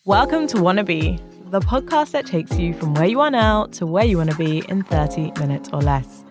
Welcome to Wannabe, the podcast that takes you from where you are now to where you want to be in 30 minutes or less.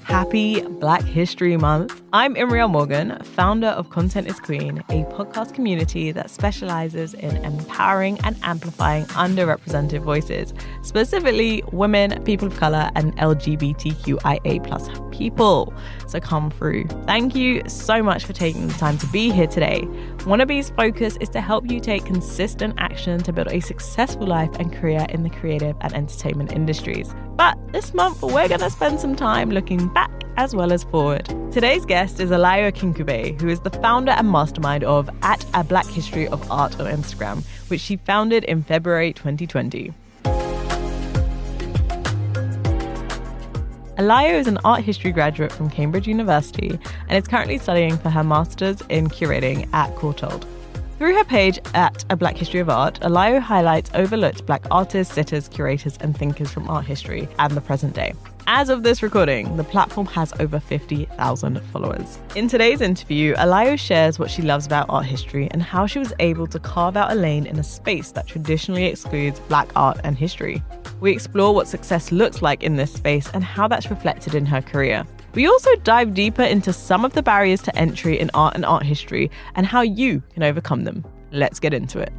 Happy Black History Month. I'm Imriel Morgan, founder of Content is Queen, a podcast community that specialises in empowering and amplifying underrepresented voices, specifically women, people of colour, and LGBTQIA plus people. So come through. Thank you so much for taking the time to be here today. Wannabe's focus is to help you take consistent action to build a successful life and career in the creative and entertainment industries. But this month, we're going to spend some time looking back as well as forward. Today's guest is Alayo Akinkugbe, who is the founder and mastermind of At A Black History of Art on Instagram, which she founded in February 2020. Alayo is an art history graduate from Cambridge University and is currently studying for her master's in curating at Courtauld. Through her page at A Black History of Art, Alayo highlights overlooked Black artists, sitters, curators, and thinkers from art history and the present day. As of this recording, the platform has over 50,000 followers. In today's interview, Alayo shares what she loves about art history and how she was able to carve out a lane in a space that traditionally excludes Black art and history. We explore what success looks like in this space and how that's reflected in her career. We also dive deeper into some of the barriers to entry in art and art history and how you can overcome them. Let's get into it.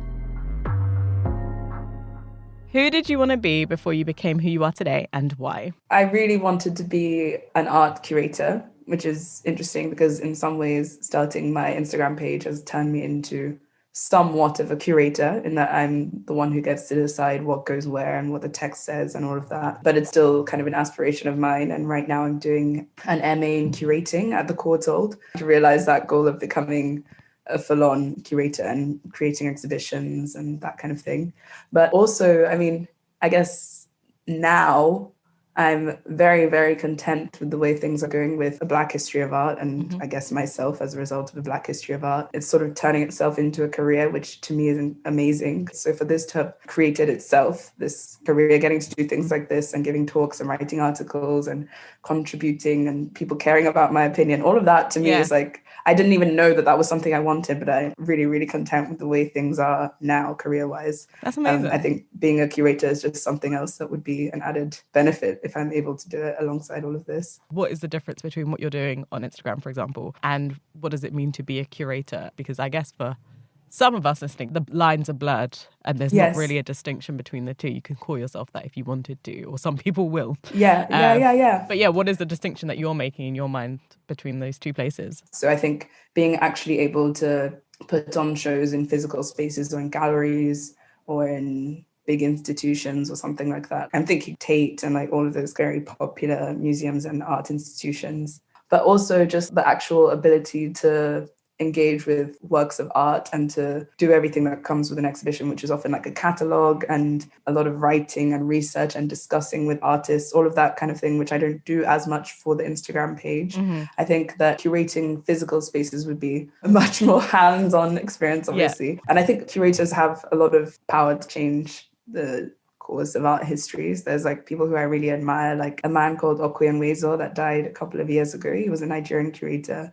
Who did you want to be before you became who you are today, and why? I really wanted to be an art curator, which is interesting because in some ways starting my Instagram page has turned me into somewhat of a curator in that I'm the one who gets to decide what goes where and what the text says and all of that. But it's still kind of an aspiration of mine. And right now I'm doing an MA in curating at the Courtauld to realize that goal of becoming a full-on curator and creating exhibitions and that kind of thing. But also, I guess now I'm very, very content with the way things are going with a Black history of art and I guess myself as a result of a Black history of art. It's sort of turning itself into a career, which to me is amazing. So for this to have created itself, this career, getting to do things like this and giving talks and writing articles and contributing and people caring about my opinion, all of that to me is like, I didn't even know that was something I wanted, but I'm really, really content with the way things are now career-wise. That's amazing. I think being a curator is just something else that would be an added benefit if I'm able to do it alongside all of this. What is the difference between what you're doing on Instagram, for example, and what does it mean to be a curator? Because I guess for some of us listening, the lines are blurred and there's not really a distinction between the two. You can call yourself that if you wanted to, or some people will. Yeah. But yeah, what is the distinction that you're making in your mind between those two places? So I think being actually able to put on shows in physical spaces or in galleries or in big institutions or something like that. I'm thinking Tate and like all of those very popular museums and art institutions, but also just the actual ability to engage with works of art and to do everything that comes with an exhibition, which is often like a catalogue and a lot of writing and research and discussing with artists, all of that kind of thing, which I don't do as much for the Instagram page. I think that curating physical spaces would be a much more hands-on experience, obviously. And I think curators have a lot of power to change the course of art histories. There's like people who I really admire, like a man called Okwe that died a couple of years ago. He was a Nigerian curator.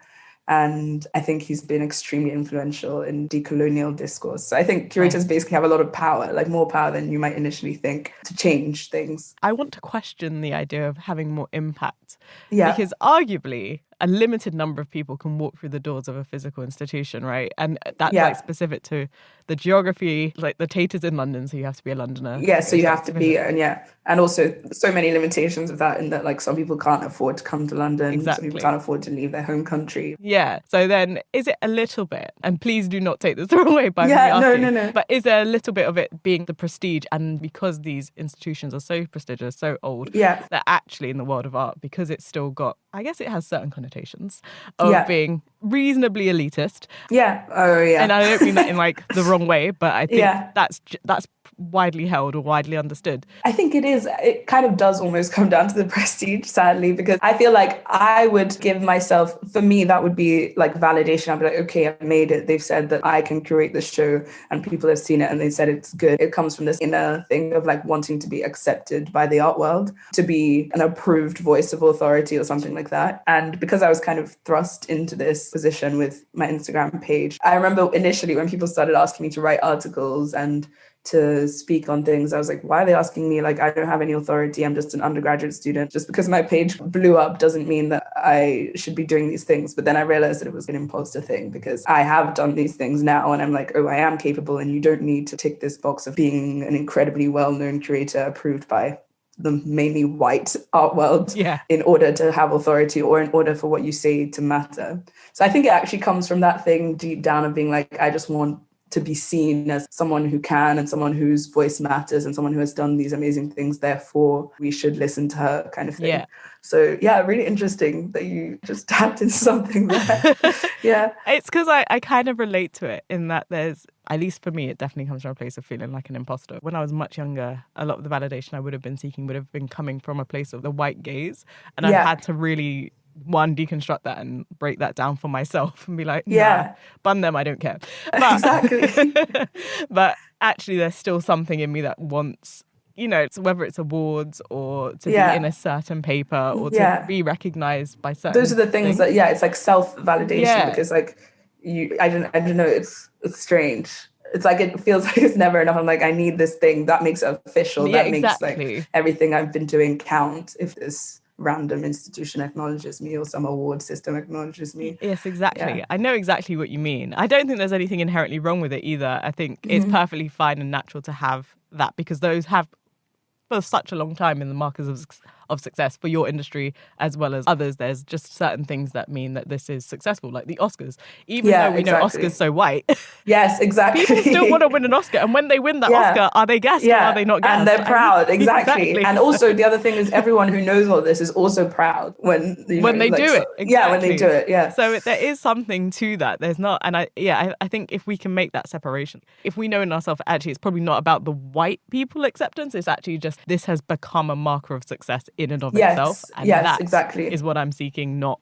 And I think he's been extremely influential in decolonial discourse. So I think curators basically have a lot of power, like more power than you might initially think, to change things. I want to question the idea of having more impact. Because arguably, a limited number of people can walk through the doors of a physical institution, right? And that's like specific to the geography, like the Tate is in London, so you have to be a Londoner. Yeah, so you have to be, and also so many limitations of that in that like some people can't afford to come to London. Exactly. Some people can't afford to leave their home country. Yeah, so then is it a little bit, and please do not take this the wrong way by me asking, no. but is there a little bit of it being the prestige, and because these institutions are so prestigious, so old, that actually in the world of art, because it's still got, I guess it has certain connotations of being reasonably elitist. Yeah. Oh, yeah. And I don't mean that in like the wrong way, but I think that's widely held or widely understood? I think it is. It kind of does almost come down to the prestige, sadly, because I feel like I would give myself, for me, that would be like validation. I'd be like, okay, I've made it. They've said that I can curate this show and people have seen it and they said it's good. It comes from this inner thing of like wanting to be accepted by the art world, to be an approved voice of authority or something like that. And because I was kind of thrust into this position with my Instagram page, I remember initially when people started asking me to write articles and to speak on things, I was like, why are they asking me? Like, I don't have any authority. I'm just an undergraduate student. Just because my page blew up doesn't mean that I should be doing these things. But then I realized that it was an imposter thing, because I have done these things now and I'm like, oh, I am capable, and you don't need to tick this box of being an incredibly well-known curator approved by the mainly white art world in order to have authority or in order for what you say to matter. So I think it actually comes from that thing deep down of being like, I just want to be seen as someone who can and someone whose voice matters and someone who has done these amazing things. Therefore, we should listen to her, kind of thing. Yeah. So yeah, really interesting that you just tapped into something there. Yeah. It's because I kind of relate to it in that there's, at least for me, it definitely comes from a place of feeling like an imposter. When I was much younger, a lot of the validation I would have been seeking would have been coming from a place of the white gaze. And I had to really deconstruct that and break that down for myself and be like, nah, bun them, I don't care. But, exactly. But actually, there's still something in me that wants, you know, whether it's awards or to be in a certain paper or to be recognized by certain those are the things that, it's like self-validation because like I don't know, it's strange. It's like, it feels like it's never enough. I'm like, I need this thing that makes it official. That makes like everything I've been doing count. If this random institution acknowledges me or some award system acknowledges me. Yes, exactly. I know exactly what you mean. I don't think there's anything inherently wrong with it either. I think it's perfectly fine and natural to have that, because those have for such a long time in the markers of success for your industry as well as others. There's just certain things that mean that this is successful, like the Oscars. Even though we know Oscars so white. Yes, exactly. People still want to win an Oscar. And when they win that Oscar, are they gassed or are they not gassed? And they're proud, exactly. And also the other thing is everyone who knows all this is also proud when they do it. Exactly. Yeah, when they do it, So there is something to that. There's not, and I think if we can make that separation, if we know in ourselves, actually, it's probably not about the white people acceptance. It's actually just, this has become a marker of success in and of itself. And that is what I'm seeking, not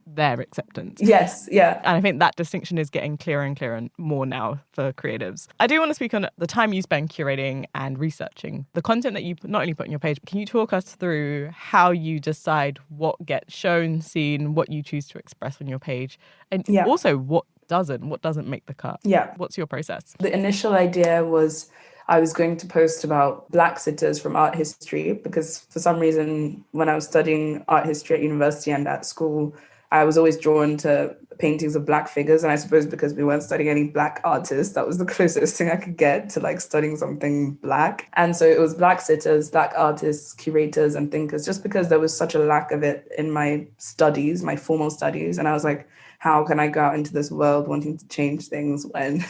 their acceptance. Yes, yeah. And I think that distinction is getting clearer and clearer and more now for creatives. I do want to speak on the time you spend curating and researching the content that you not only put on your page. Can you talk us through how you decide what gets shown, seen, what you choose to express on your page, and also what doesn't make the cut? Yeah. What's your process? The initial idea was I was going to post about Black sitters from art history, because for some reason, when I was studying art history at university and at school, I was always drawn to paintings of Black figures. And I suppose because we weren't studying any Black artists, that was the closest thing I could get to like studying something Black. And so it was Black sitters, Black artists, curators and thinkers, just because there was such a lack of it in my studies, my formal studies. And I was like, how can I go out into this world wanting to change things when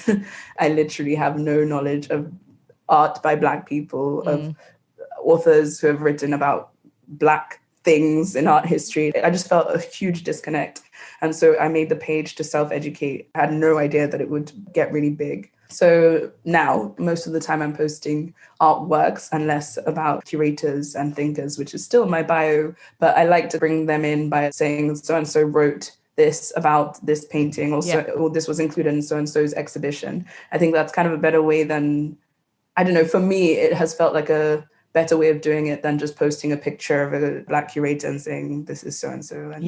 I literally have no knowledge of art by Black people, of authors who have written about Black things in art history? I just felt a huge disconnect. And so I made the page to self-educate. I had no idea that it would get really big. So now, most of the time I'm posting artworks and less about curators and thinkers, which is still my bio, but I like to bring them in by saying so-and-so wrote this about this painting, or this was included in so-and-so's exhibition. I think that's kind of a better way than, I don't know, for me, it has felt like a better way of doing it than just posting a picture of a Black curator and saying, this is so-and-so. And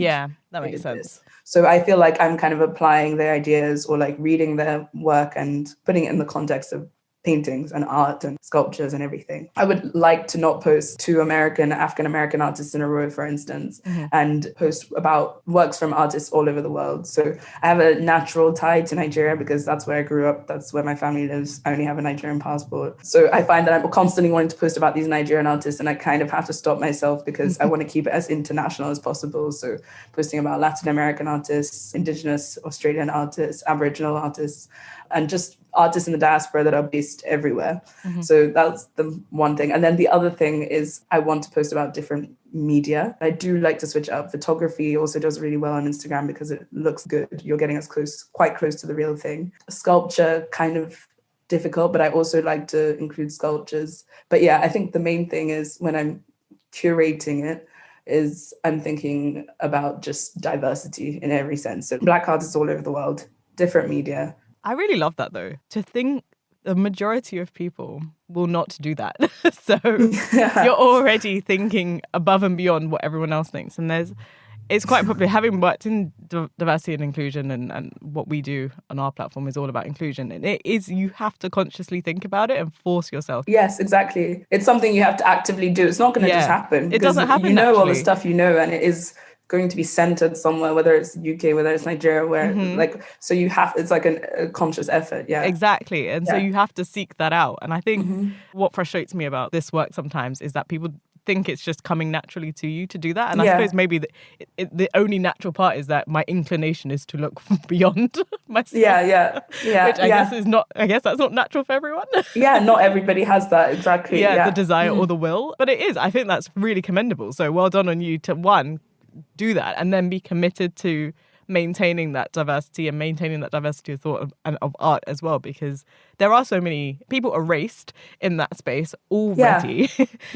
that makes sense. This. So I feel like I'm kind of applying their ideas or like reading their work and putting it in the context of paintings and art and sculptures and everything. I would like to not post two African-American artists in a row, for instance, and post about works from artists all over the world. So I have a natural tie to Nigeria because that's where I grew up. That's where my family lives. I only have a Nigerian passport. So I find that I'm constantly wanting to post about these Nigerian artists, and I kind of have to stop myself because I want to keep it as international as possible. So posting about Latin American artists, Indigenous Australian artists, Aboriginal artists, and just artists in the diaspora that are based everywhere. So that's the one thing. And then the other thing is I want to post about different media. I do like to switch up. Photography also does really well on Instagram because it looks good. You're getting quite close to the real thing. Sculpture kind of difficult, but I also like to include sculptures. But yeah, I think the main thing is when I'm curating it is I'm thinking about just diversity in every sense. So Black artists all over the world, different media. I really love that though. To think the majority of people will not do that. So you're already thinking above and beyond what everyone else thinks. And it's quite popular. Having worked in diversity and inclusion, and what we do on our platform is all about inclusion. And it is, you have to consciously think about it and force yourself. Yes, exactly. It's something you have to actively do. It's not going to just happen. It doesn't happen. You know naturally. all the stuff you know, and it is going to be centered somewhere, whether it's UK, whether it's Nigeria, where so you have, it's like a conscious effort. Yeah, exactly. And so you have to seek that out. And I think what frustrates me about this work sometimes is that people think it's just coming naturally to you to do that. And I suppose maybe the only natural part is that my inclination is to look beyond myself. Yeah. Which I guess is not, I guess that's not natural for everyone. Not everybody has that, exactly. The desire or the will. But it is, I think that's really commendable. So well done on you to, one, do that and then be committed to maintaining that diversity and maintaining that diversity of thought and of art as well, because there are so many people erased in that space already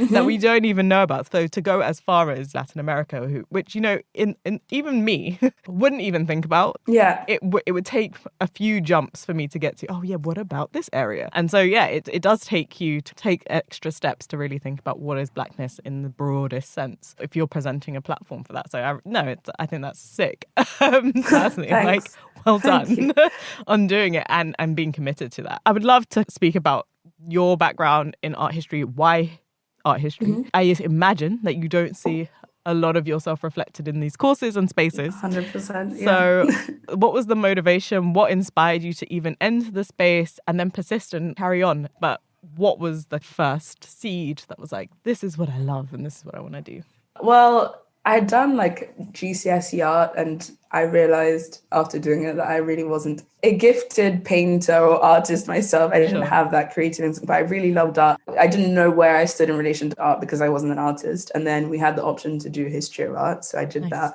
that we don't even know about. So to go as far as Latin America, which, you know, in even me wouldn't even think about. It would take a few jumps for me to get to, what about this area? And so, it does take you to take extra steps to really think about what is Blackness in the broadest sense if you're presenting a platform for that. So I think that's sick. Personally, like, well done on doing it and being committed to that. I would love to speak about your background in art history. Why art history? I imagine that you don't see a lot of yourself reflected in these courses and spaces. 100%. So what was the motivation? What inspired you to even enter the space and then persist and carry on? But what was the first seed that was like, this is what I love and this is what I want to do? Well, I had done like GCSE art, and I realized after doing it that I really wasn't a gifted painter or artist myself. I didn't have that creative instinct, but I really loved art. I didn't know where I stood in relation to art because I wasn't an artist. And then we had the option to do history of art. So I did that.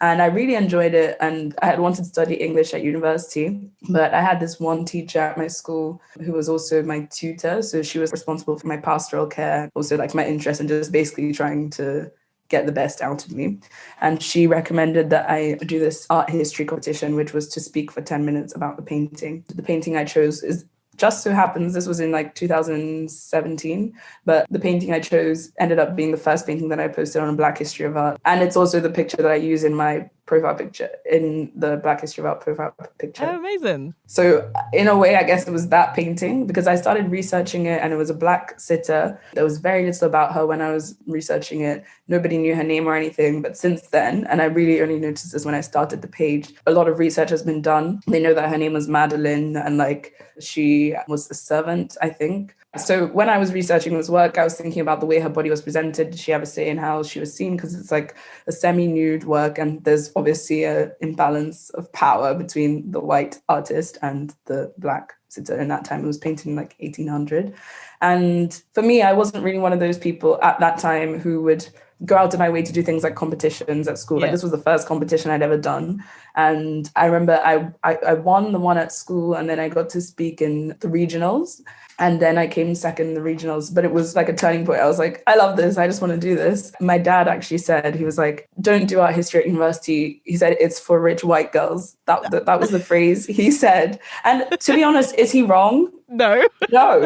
And I really enjoyed it. And I had wanted to study English at university, but I had this one teacher at my school who was also my tutor. So she was responsible for my pastoral care, also like my interest and just basically trying to get the best out of me. And she recommended that I do this art history competition, which was to speak for 10 minutes about the painting. The painting I chose is just so happens, this was in like 2017, but the painting I chose ended up being the first painting that I posted on a Black History of Art. And it's also the picture that I use in my profile picture, in the Black History of Art profile picture. Oh, amazing. So in a way, I guess it was that painting because I started researching it and it was a Black sitter. There was very little about her when I was researching it. Nobody knew her name or anything. But since then, and I really only noticed this when I started the page, a lot of research has been done. They know that her name was Madeline and like she was a servant, I think. So when I was researching this work, I was thinking about the way her body was presented. Did she have a say in how she was seen? Because it's like a semi-nude work and there's obviously an imbalance of power between the white artist and the Black sitter. In that time, it was painted in like 1800. And for me, I wasn't really one of those people at that time who would go out of my way to do things like competitions at school. Like this was the first competition I'd ever done. And I remember I won the one at school and then I got to speak in the regionals. And then I came second in the regionals, but it was like a turning point. I was like, I love this. I just want to do this. My dad actually said, he was like, don't do art history at university. He said, it's for rich white girls. That was the phrase he said. And to be honest, is he wrong? No,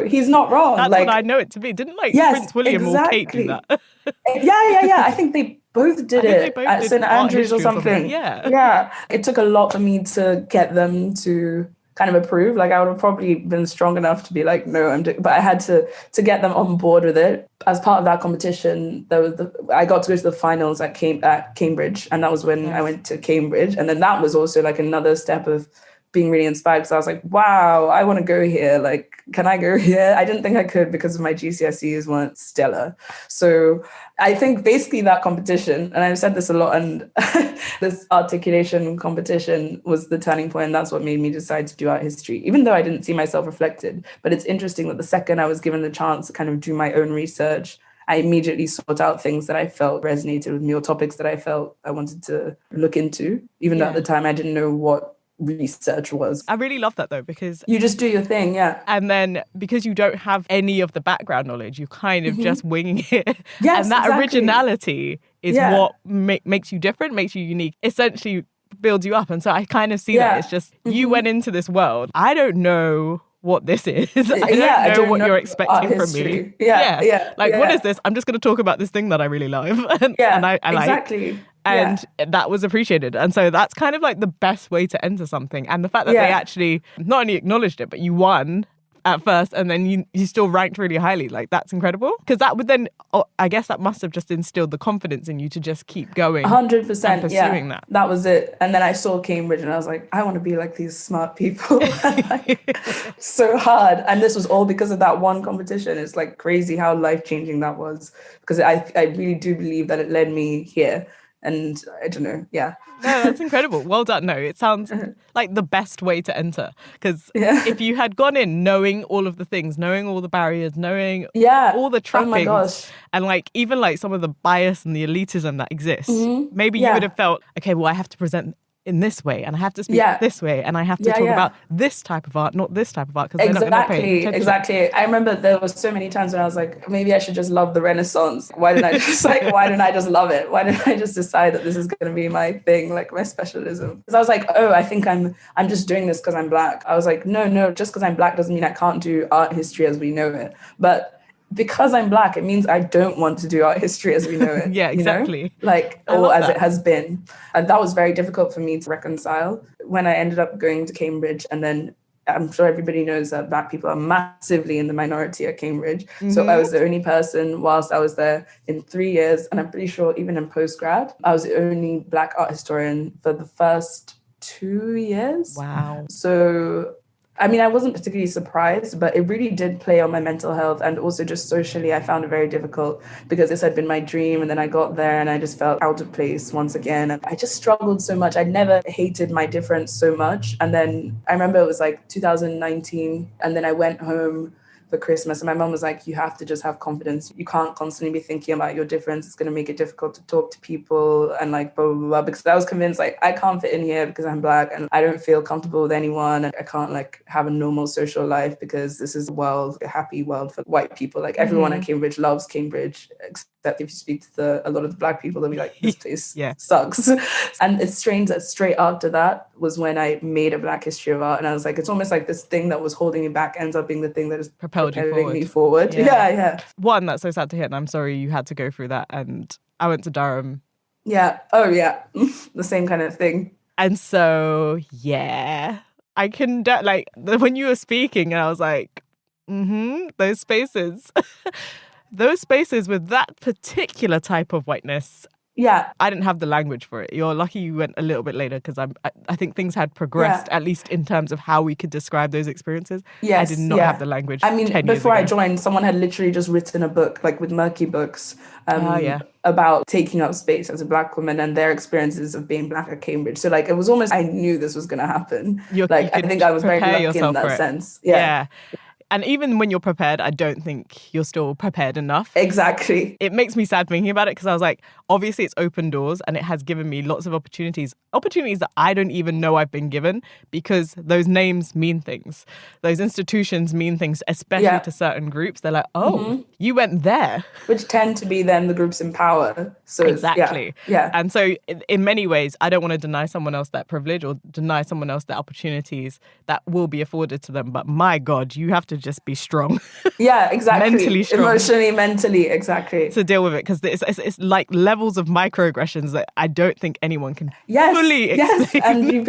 he's not wrong. That's like, what I know it to be. Didn't Prince William or Kate do that? Yeah. I think they both did it at St. Andrews or something. Yeah. It took a lot for me to get them to kind of approve. Like I would have probably been strong enough to be like, no, but I had to get them on board with it. As part of that competition, I got to go to the finals at Cambridge, and that was when I went to Cambridge. And then that was also like another step of being really inspired because I was like, wow, I want to go here. Like, can I go here? I didn't think I could because my GCSEs weren't stellar. So I think basically that competition, and I've said this a lot, and this articulation competition was the turning point. And that's what made me decide to do art history, even though I didn't see myself reflected. But it's interesting that the second I was given the chance to kind of do my own research, I immediately sought out things that I felt resonated with me or topics that I felt I wanted to look into, even though at the time I didn't know what research was. I really love that though, because you just do your thing, yeah. And then because you don't have any of the background knowledge, you kind of just winging it. Yes, and that exactly. originality is what makes you different, makes you unique, essentially builds you up. And so I kind of see that it's just you went into this world. I don't know what this is. I don't know what you're expecting from me. What is this? I'm just going to talk about this thing that I really love and I exactly. like. And that was appreciated. And so that's kind of like the best way to enter something. And the fact that they actually not only acknowledged it, but you won at first and then you still ranked really highly. Like, that's incredible. Because that would then, I guess that must have just instilled the confidence in you to just keep going. 100%. And pursuing that. That was it. And then I saw Cambridge and I was like, I want to be like these smart people. So hard. And this was all because of that one competition. It's like crazy how life-changing that was. Because I really do believe that it led me here. And I don't know, No, that's incredible. Well done. No, it sounds like the best way to enter. Because if you had gone in knowing all of the things, knowing all the barriers, knowing all the trappings, and like even like some of the bias and the elitism that exists, maybe you would have felt, okay, well, I have to present in this way and I have to speak this way and I have to talk about this type of art, not this type of art, because they're not going to pay attention. Exactly. I remember there was so many times when I was like, maybe I should just love the Renaissance. Why didn't I just love it? Why didn't I just decide that this is going to be my thing, like my specialism? Because I was like, I think I'm just doing this because I'm Black. I was like, no, just because I'm Black doesn't mean I can't do art history as we know it. But because I'm Black, it means I don't want to do art history as we know it. Exactly. You know? Like, or as it has been. And that was very difficult for me to reconcile when I ended up going to Cambridge. And then I'm sure everybody knows that Black people are massively in the minority at Cambridge. So I was the only person whilst I was there in 3 years. And I'm pretty sure even in postgrad, I was the only Black art historian for the first 2 years. Wow. So I mean, I wasn't particularly surprised, but it really did play on my mental health. And also just socially, I found it very difficult because this had been my dream. And then I got there and I just felt out of place once again. And I just struggled so much. I'd never hated my difference so much. And then I remember it was like 2019. And then I went home for Christmas and my mum was like, you have to just have confidence. You can't constantly be thinking about your difference. It's going to make it difficult to talk to people and like blah, blah, blah. Because I was convinced like I can't fit in here because I'm Black and I don't feel comfortable with anyone. And I can't like have a normal social life because this is a happy world for white people. Like everyone at Cambridge loves Cambridge, except if you speak to a lot of the Black people, they'll be like, this place sucks. And it's strange that straight after that was when I made a Black history of art. And I was like, it's almost like this thing that was holding me back ends up being the thing that is propelling me forward. Yeah. One, that's so sad to hear. And I'm sorry you had to go through that. And I went to Durham. Yeah. Oh, yeah. The same kind of thing. And so, I can, like, when you were speaking, and I was like, those spaces. Those spaces with that particular type of whiteness. Yeah. I didn't have the language for it. You're lucky you went a little bit later because I think things had progressed, at least in terms of how we could describe those experiences. Yes, I did not have the language. I mean, before I joined, someone had literally just written a book, like with Murky Books, about taking up space as a Black woman and their experiences of being Black at Cambridge. So like, it was almost, I knew this was going to happen. I think I was very lucky in that sense. Yeah. And even when you're prepared, I don't think you're still prepared enough. Exactly. It makes me sad thinking about it because I was like, obviously it's opened doors and it has given me lots of opportunities that I don't even know I've been given because those names mean things. Those institutions mean things, especially to certain groups. They're like, you went there. Which tend to be then the groups in power. So exactly. Yeah. And so in many ways, I don't want to deny someone else that privilege or deny someone else the opportunities that will be afforded to them. But my God, you have to just be strong. Yeah, exactly. Mentally strong. Emotionally, mentally, exactly. To deal with it because it's like levels of microaggressions that I don't think anyone can fully explain. Yes, and you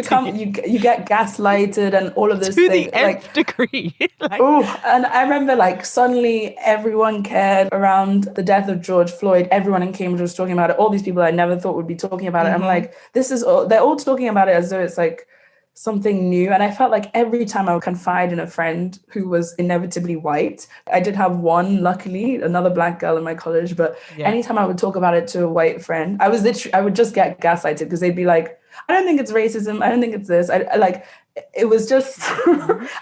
get gaslighted and all of this to thing. The nth degree. And I remember like suddenly everyone cared around the death of George Floyd. Everyone in Cambridge was talking about it. All these people I never thought would be talking about it. I'm like, they're all talking about it as though it's like something new. And I felt like every time I would confide in a friend who was inevitably white, I did have one, luckily, another Black girl in my college, but anytime I would talk about it to a white friend, I would just get gaslighted because they'd be like, I don't think it's racism. I don't think it's this. I like, it was just,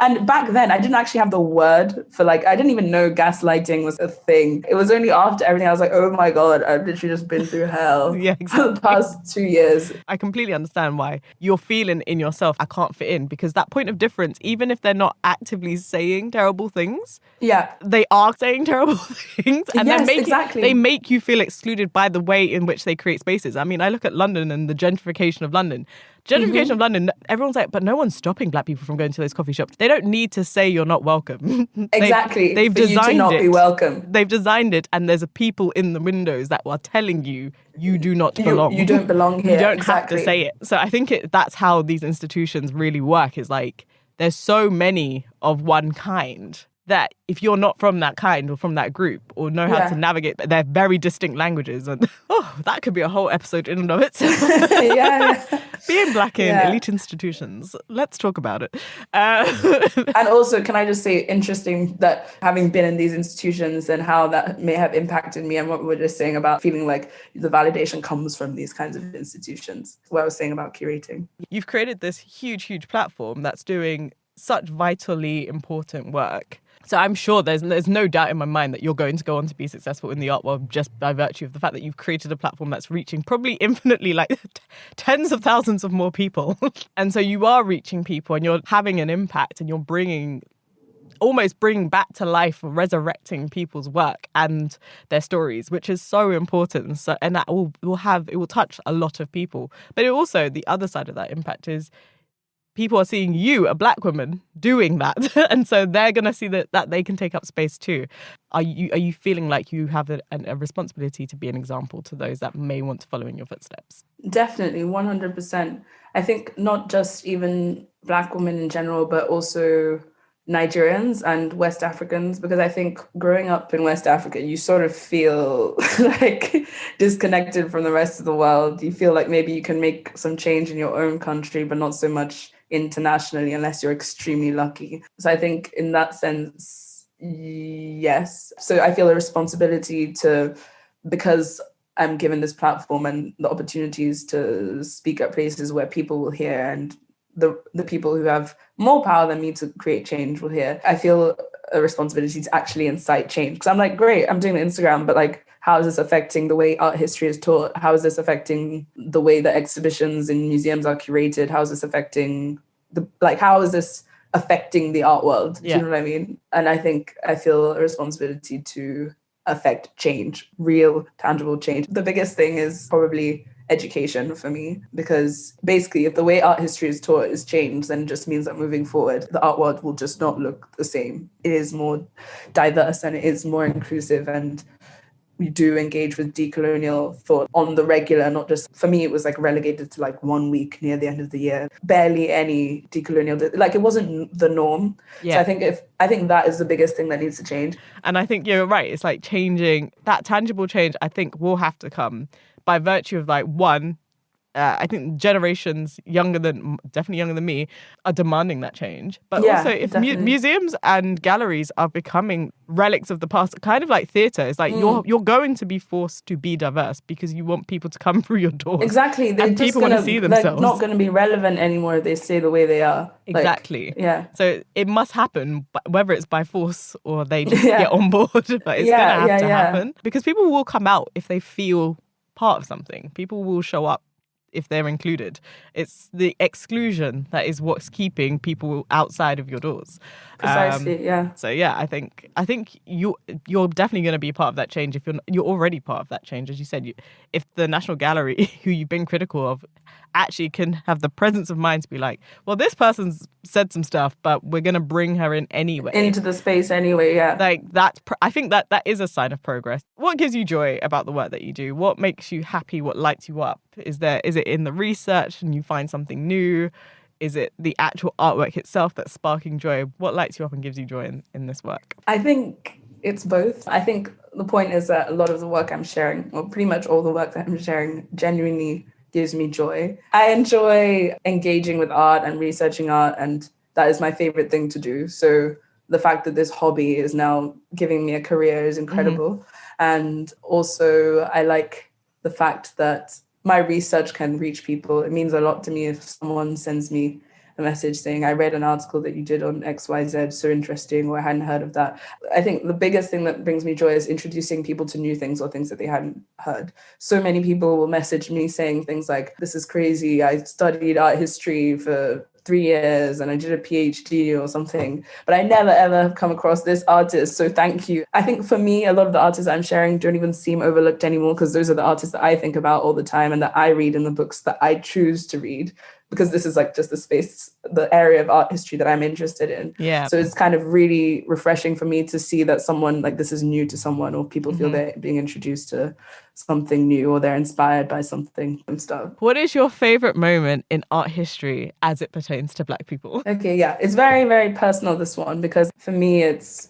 and back then I didn't actually have the word for like, I didn't even know gaslighting was a thing. It was only after everything I was like, oh my God, I've literally just been through hell Yeah, exactly. for the past 2 years. I completely understand why you're feeling in yourself, I can't fit in, because that point of difference, even if they're not actively saying terrible things, yeah, they are saying terrible things. And yes, exactly. They make you feel excluded by the way in which they create spaces. I mean, I look at London and the gentrification of London. Gentrification of London, everyone's like, but no one's stopping black people from going to those coffee shops. They don't need to say you're not welcome. Exactly. They've for designed you to not it. Be welcome. They've designed it, and there's a people in the windows that are telling you you do not belong. You don't belong here. You don't exactly. have to say it. So I think that's how these institutions really work, is like there's so many of one kind that if you're not from that kind or from that group or know how to navigate, they're very distinct languages. And that could be a whole episode in and of itself. yeah. Being black in elite institutions. Let's talk about it. And also, can I just say, interesting that having been in these institutions and how that may have impacted me, and what we were just saying about feeling like the validation comes from these kinds of institutions. What I was saying about curating. You've created this huge, huge platform that's doing such vitally important work. So I'm sure there's no doubt in my mind that you're going to go on to be successful in the art world just by virtue of the fact that you've created a platform that's reaching probably infinitely like tens of thousands of more people. And so you are reaching people and you're having an impact and you're almost bringing back to life or resurrecting people's work and their stories, which is so important. So, and that will touch a lot of people. But also the other side of that impact is people are seeing you, a black woman, doing that. And so they're going to see that they can take up space too. Are you feeling like you have a responsibility to be an example to those that may want to follow in your footsteps? Definitely, 100%. I think not just even black women in general, but also Nigerians and West Africans, because I think growing up in West Africa, you sort of feel like disconnected from the rest of the world. You feel like maybe you can make some change in your own country, but not so much internationally unless you're extremely lucky. So I think in that sense, yes. So I feel a responsibility because I'm given this platform and the opportunities to speak at places where people will hear, and the people who have more power than me to create change will hear. I feel a responsibility to actually incite change, because I'm like, great, I'm doing the Instagram, but like, how is this affecting the way art history is taught? How is this affecting the way that exhibitions in museums are curated? How is this affecting how is this affecting the art world? Do you know what I mean? And I think I feel a responsibility to affect change, real, tangible change. The biggest thing is probably education for me, because basically if the way art history is taught is changed, then it just means that moving forward, the art world will just not look the same. It is more diverse and it is more inclusive, and we do engage with decolonial thought on the regular, not just, for me, it was like relegated to like 1 week near the end of the year. Barely any decolonial, like it wasn't the norm. Yeah. So I think that is the biggest thing that needs to change. And I think you're right. It's like changing, that tangible change, I think will have to come by virtue of like, one, I think generations definitely younger than me, are demanding that change. But also if museums and galleries are becoming relics of the past, kind of like theatre, it's like you're going to be forced to be diverse because you want people to come through your doors. Exactly. They're and people want to see themselves. They're not going to be relevant anymore if they stay the way they are. Exactly. Yeah. So it must happen, whether it's by force or they just get on board, but it's going to have to happen. Because people will come out if they feel part of something. People will show up if they're included. It's the exclusion that is what's keeping people outside of your doors. Precisely, yeah. So yeah, I think you're definitely going to be part of that change. If you're already part of that change, as you said. If the National Gallery, who you've been critical of, actually can have the presence of mind to be like, well, this person's said some stuff, but we're going to bring her in anyway. Into the space anyway, yeah. Like I think that is a sign of progress. What gives you joy about the work that you do? What makes you happy? What lights you up? Is it in the research and you find something new? Is it the actual artwork itself that's sparking joy? What lights you up and gives you joy in this work? I think it's both. I think the point is that a lot of the work I'm sharing, or pretty much all the work that I'm sharing, genuinely gives me joy. I enjoy engaging with art and researching art, and that is my favorite thing to do. So the fact that this hobby is now giving me a career is incredible. And also I like the fact that my research can reach people. It means a lot to me if someone sends me a message saying, I read an article that you did on XYZ, so interesting, or I hadn't heard of that. I think the biggest thing that brings me joy is introducing people to new things or things that they hadn't heard. So many people will message me saying things like, this is crazy, I studied art history for 3 years and I did a PhD or something, but I never ever have come across this artist, so thank you. I think for me, a lot of the artists I'm sharing don't even seem overlooked anymore, because those are the artists that I think about all the time and that I read in the books that I choose to read, because this is like just the space, the area of art history that I'm interested in. Yeah. So it's kind of really refreshing for me to see that someone, like, this is new to someone, or people feel they're being introduced to something new, or they're inspired by something and stuff. What is your favorite moment in art history as it pertains to Black people? Okay, yeah. It's very, very personal, this one, because for me, it's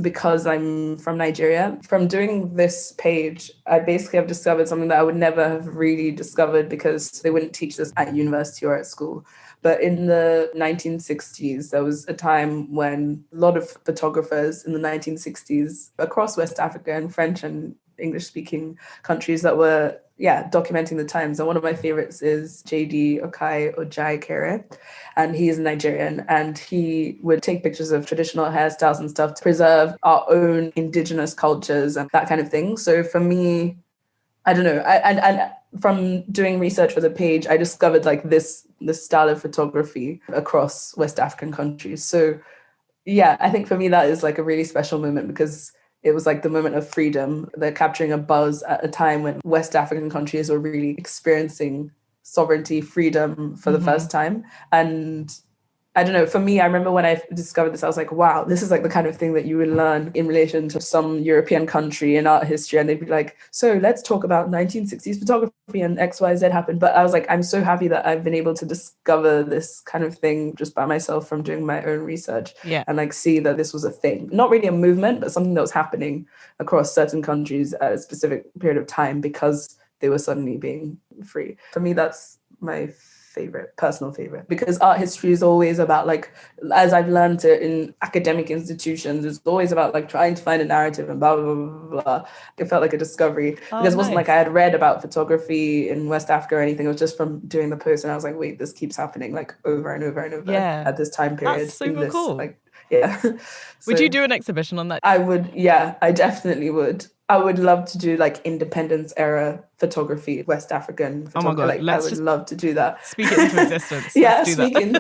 because I'm from Nigeria. From doing this page, I basically have discovered something that I would never have really discovered because they wouldn't teach this at university or at school. But in the 1960s, there was a time when a lot of photographers in the 1960s across West Africa and French and English-speaking countries that were, documenting the times. And one of my favorites is J.D. Ojai Kere. And he's Nigerian, and he would take pictures of traditional hairstyles and stuff to preserve our own indigenous cultures and that kind of thing. So for me, I don't know, and from doing research for the page, I discovered like this style of photography across West African countries. So yeah, I think for me that is like a really special moment, because it was like the moment of freedom. They're capturing a buzz at a time when West African countries were really experiencing sovereignty, freedom for the first time. And I don't know, for me, I remember when I discovered this, I was like, wow, this is like the kind of thing that you would learn in relation to some European country in art history. And they'd be like, so let's talk about 1960s photography and XYZ happened. But I was like, I'm so happy that I've been able to discover this kind of thing just by myself from doing my own research. And like see that this was a thing, not really a movement, but something that was happening across certain countries at a specific period of time because they were suddenly being free. For me, that's my personal favorite, because art history is always about, like, as I've learned it in academic institutions, it's always about like trying to find a narrative and blah, blah, blah, blah. It felt like a discovery because it wasn't like I had read about photography in West Africa or anything. It was just from doing the post, and I was like, wait, this keeps happening like over and over and over at this time period. That's super cool. Like, would you do an exhibition on that? I would, I definitely would. I would love to do like independence era photography, West African photography. Oh my God, I would love to do that. Speak it into existence.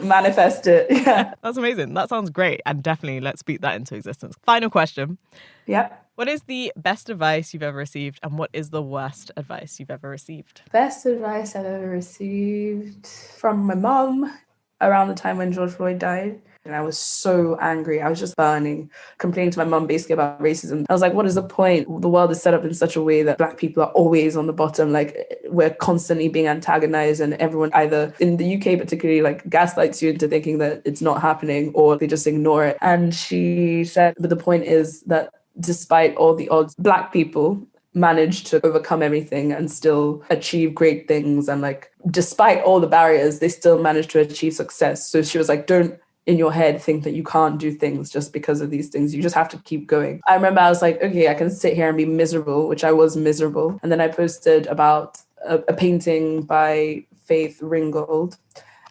Manifest it. Yeah. That's amazing. That sounds great. And definitely let's speak that into existence. Final question. Yeah. What is the best advice you've ever received, and what is the worst advice you've ever received? Best advice I've ever received from my mom around the time when George Floyd died. And I was so angry. I was just burning, complaining to my mum basically about racism. I was like, what is the point? The world is set up in such a way that Black people are always on the bottom. Like, we're constantly being antagonized, and everyone either in the UK particularly like gaslights you into thinking that it's not happening, or they just ignore it. And she said, but the point is that despite all the odds, Black people managed to overcome everything and still achieve great things. And like, despite all the barriers, they still managed to achieve success. So she was like, don't in your head think that you can't do things just because of these things. You just have to keep going. I remember I was like, okay, I can sit here and be miserable, which I was miserable. And then I posted about a painting by Faith Ringgold.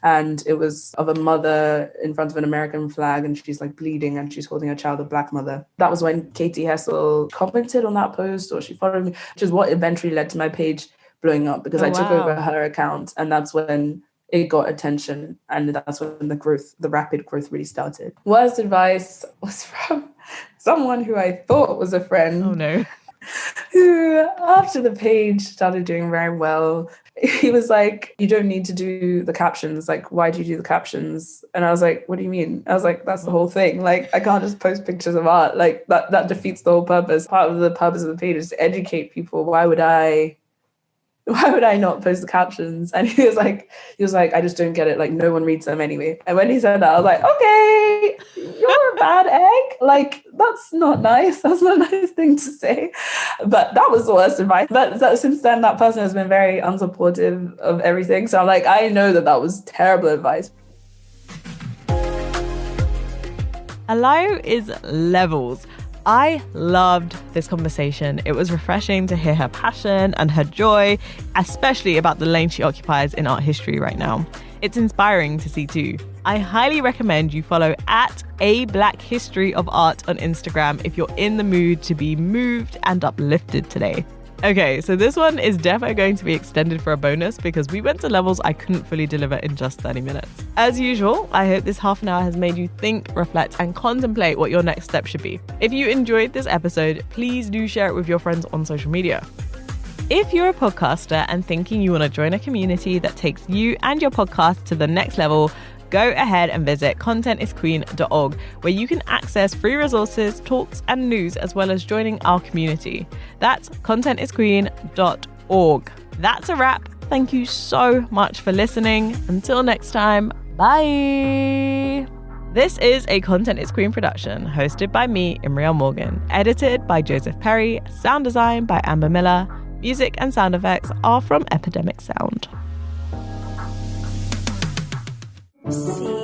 And it was of a mother in front of an American flag, and she's like bleeding and she's holding a child, a Black mother. That was when Katie Hessel commented on that post, or she followed me, which is what eventually led to my page blowing up, because I took over her account, and that's when it got attention, and that's when the rapid growth really started. Worst advice was from someone who I thought was a friend. Oh no. Who, after the page started doing very well, he was like, you don't need to do the captions. Like, why do you do the captions? And I was like, what do you mean? I was like, that's the whole thing. Like, I can't just post pictures of art. Like, that defeats the whole purpose. Part of the purpose of the page is to educate people. Why would I not post the captions? And he was like, I just don't get it. Like, no one reads them anyway. And when he said that, I was like, okay, you're a bad egg. Like, that's not nice. That's not a nice thing to say. But that was the worst advice. But since then, that person has been very unsupportive of everything. So I'm like, I know that was terrible advice. Alayo is levels. I loved this conversation. It was refreshing to hear her passion and her joy, especially about the lane she occupies in art history right now. It's inspiring to see too. I highly recommend you follow at A Black History of Art on Instagram if you're in the mood to be moved and uplifted today. Okay, so this one is definitely going to be extended for a bonus because we went to levels I couldn't fully deliver in just 30 minutes. As usual, I hope this half an hour has made you think, reflect, and contemplate what your next step should be. If you enjoyed this episode, please do share it with your friends on social media. If you're a podcaster and thinking you want to join a community that takes you and your podcast to the next level, go ahead and visit contentisqueen.org, where you can access free resources, talks, and news, as well as joining our community. That's contentisqueen.org. That's a wrap. Thank you so much for listening. Until next time, bye. This is a Content is Queen production, hosted by me, Imriel Morgan, edited by Joseph Perry, sound design by Amber Miller. Music and sound effects are from Epidemic Sound. See